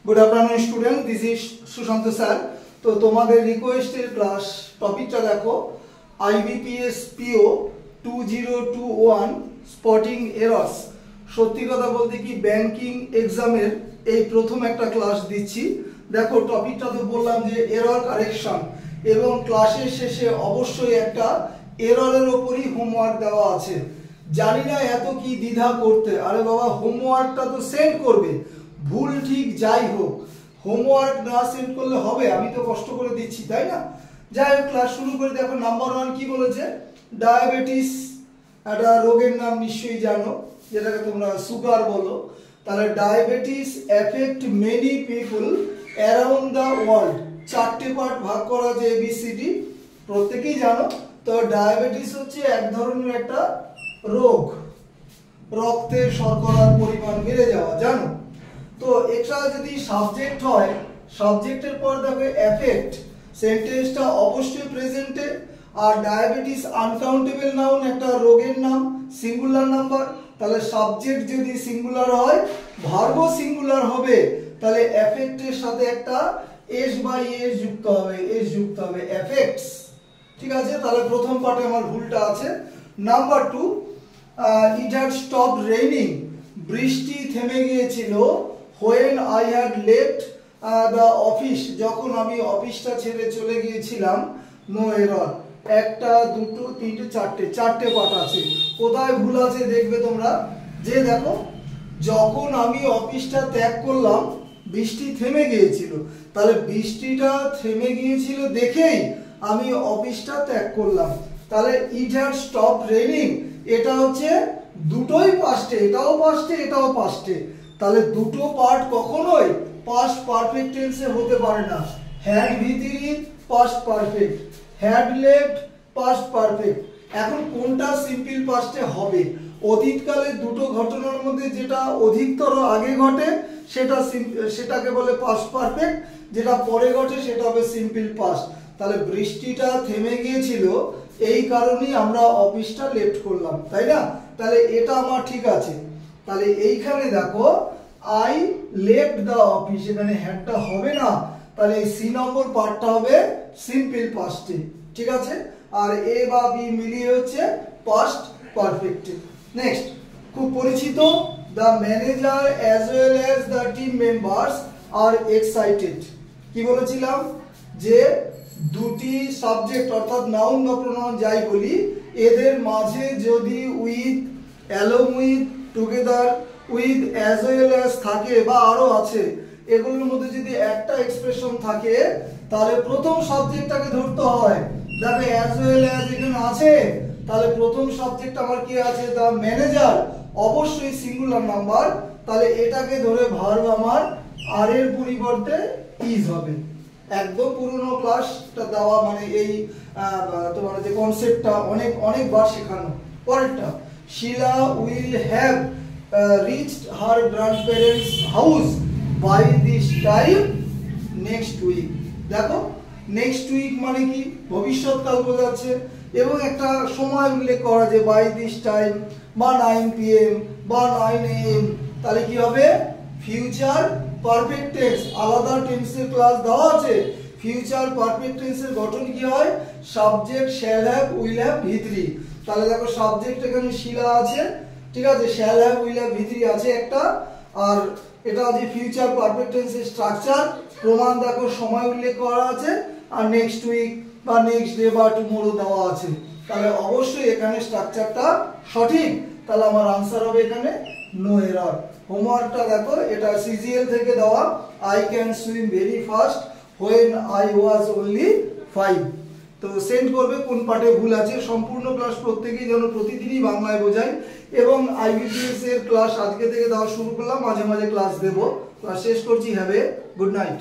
Good afternoon student, this is Sushant sir. तो तुम्हारे रिक्वेस्टेर class टपिकটা देखो आईबीपीएस পিও 2021 স্পটিং এরর্স। সত্যি কথা বলতে কি ব্যাংকিং এক্সামের এই প্রথম একটা ক্লাস দিচ্ছি। দেখো টপিকটা তো বললাম যে এরর কারেকশন, এবং ক্লাসের শেষে অবশ্যই একটা এররের উপরই হোমওয়ার্ক দেওয়া আছে। জানি না এত কি দ্বিধা করতে, আরে বাবা হোমওয়ার্কটা তো সেন্ড করবে, ভুল ঠিক যাই হোক হোমওয়ার্ক না সেন্ড করলে হবে? আমি তো কষ্ট করে দিচ্ছি, তাই না? যাই হোক ক্লাস শুরু করে দেখো। নাম্বার 1 কি বলেছে? ডায়াবেটিস একটা রোগের নাম নিশ্চয়ই জানো, যেটাকে তোমরা সুগার বলো। তাহলে diabetes effect many people around the world. চারটে পার্ট ভাগ করা যে এবিসিডি প্রত্যেকেই জানো। তো ডায়াবেটিস হচ্ছে এক ধরনের একটা রোগ, রক্তে শর্করার পরিমাণ বেড়ে যাওয়া, জানো তো। এটা যদি সাবজেক্ট হয়, সাবজেক্টের পর দেখো এফেক্ট, সেন্টেন্সটা অবশ্যই প্রেজেন্টে। আর ডায়াবেটিস আনকাউন্টেবল নাউন, একটা রোগের নাম, সিঙ্গুলার নাম্বার। তাহলে সাবজেক্ট যদি সিঙ্গুলার হয়, ভার্বও সিঙ্গুলার হবে, তাহলে এফেক্টের সাথে একটা এস বাই এস যুক্ত হবে, এস যুক্ত হবে, এফেক্টস। ঠিক আছে, তাহলে প্রথম পার্টে আমার ভুলটা আছে। Number 2, it had stopped raining. বৃষ্টি থেমে গিয়েছিল। when I had left the office, যখন আমি অফিসটা ছেড়ে চলে গিয়েছিলাম। No error. একটা দুটো তিনটে চারটে পার্ট আছে। কোথায় ভুল আছে দেখবে তোমরা, যে দেখো যখন আমি অফিসটা ত্যাগ করলাম বৃষ্টি থেমে গিয়েছিল, তাহলে বৃষ্টিটা থেমে গিয়েছিল দেখেই আমি অফিসটা ত্যাগ করলাম। তাহলে ইট হ্যাড স্টপ রেইনিং, এটা হচ্ছে দুটোই পাস্টে, এটাও পাস্টে এটাও পাস্টে। তাহলে দুটো পার্ট কখনোই পাস্ট পারফেক্ট টেন্সে হতে পারে না। হ্যাড ভিতরি past perfect, had left past perfect. এখন কোনটা সিম্পল পাস্টে হবে? অতীতকালে দুটো ঘটনার মধ্যে যেটা অধিকতর আগে ঘটে সেটাকে বলে পাস্ট পারফেক্ট, যেটা পরে ঘটে সেটা হবে সিম্পল পাস্ট। তাহলে বৃষ্টিটা থেমে গিয়েছিল, এই কারণেই আমরা অফিসটা লেফট করলাম, তাই না? তাহলে এটা আমার ঠিক আছে। তাহলে এইখানে দেখো আই লেফট দ্য অফিস, এখানে হ্যাডটা হবে না, তাহলে এই সি নম্বর পার্টটা হবে সিম্পল পাস্টে। ঠিক আছে, আর এ বা বি মিলিয়ে হচ্ছে পাস্ট পারফেক্ট। নেক্সট, খুব পরিচিত, the manager as well as the team members R excited. কি বলেছিলাম? যে দুটি সাবজেক্ট অর্থাৎ নাউন বা প্রোনাউন যাই বলি, এদের মাঝে যদি with, along with, together with, as well as থাকে বা আরো আছে, এগুলোর মধ্যে যদি একটা এক্সপ্রেশন থাকে তাহলে প্রথম সাবজেক্টটাকে ধরতে হয়। দেখো অ্যাজ ওয়েল অ্যাজ এখানে আছে, তাহলে প্রথম সাবজেক্ট আমার কি আছে? দ্য ম্যানেজার, অবশ্যই সিঙ্গুলার নাম্বার, তাহলে এটাকে ধরে ভার্ব আমার আর এর পরিবর্তে ইজ হবে। একদম পুরনো ক্লাসটা দেওয়া, মানে এই তোমার যে কনসেপ্টটা অনেকবার শেখানো। পরেরটা, Sheela will have reached her grandparents house by this time next week. দেখো নেক্সট উইক মানে কি? ভবিষ্যৎকাল বোঝাচ্ছে, এবং একটা সময় উল্লেখ করা, যে বাই দিস টাইম বা 9 PM বা 9 AM। তাহলে কি হবে? Future perfect tense. আলাদা টেন্সের ক্লাস দেওয়া আছে। ফিউচার পারফেক্ট টেন্সের গঠন কি হয়? Subject shall have will have ভিতরি। তাহলে দেখো সাবজেক্ট এখানে শিলা আছে, ঠিক আছে, শ্যাল হ্যাভ উইল হ্যাভ ভিতরি আছে একটা, আর এটা আছে ফিউচার পারফেক্ট টেন্সের স্ট্রাকচার। প্রমাণ দেখো সময় উল্লেখ করা আছে, আর নেক্সট উইক বা নেক্সট ডে বা টুমরো দেওয়া আছে। তাহলে অবশ্যই এখানে স্ট্রাকচারটা সঠিক, তাহলে আমার আনসার হবে এখানে নো এরর। হোমওয়ার্কটা দেখো, এটা সিজিএল থেকে দেওয়া। I can swim very fast when I was only 5। তো সেন্ড করবে কোন পার্টে ভুল আছে। সম্পূর্ণ ক্লাস প্রত্যেকেই যেন প্রতিদিনই বাংলায় বোঝাই, এবং আইবিপিএস এর ক্লাস আজকে থেকে দেওয়া শুরু করলাম, মাঝে মাঝে ক্লাস দেবো। ক্লাস শেষ করছি। Have a good night.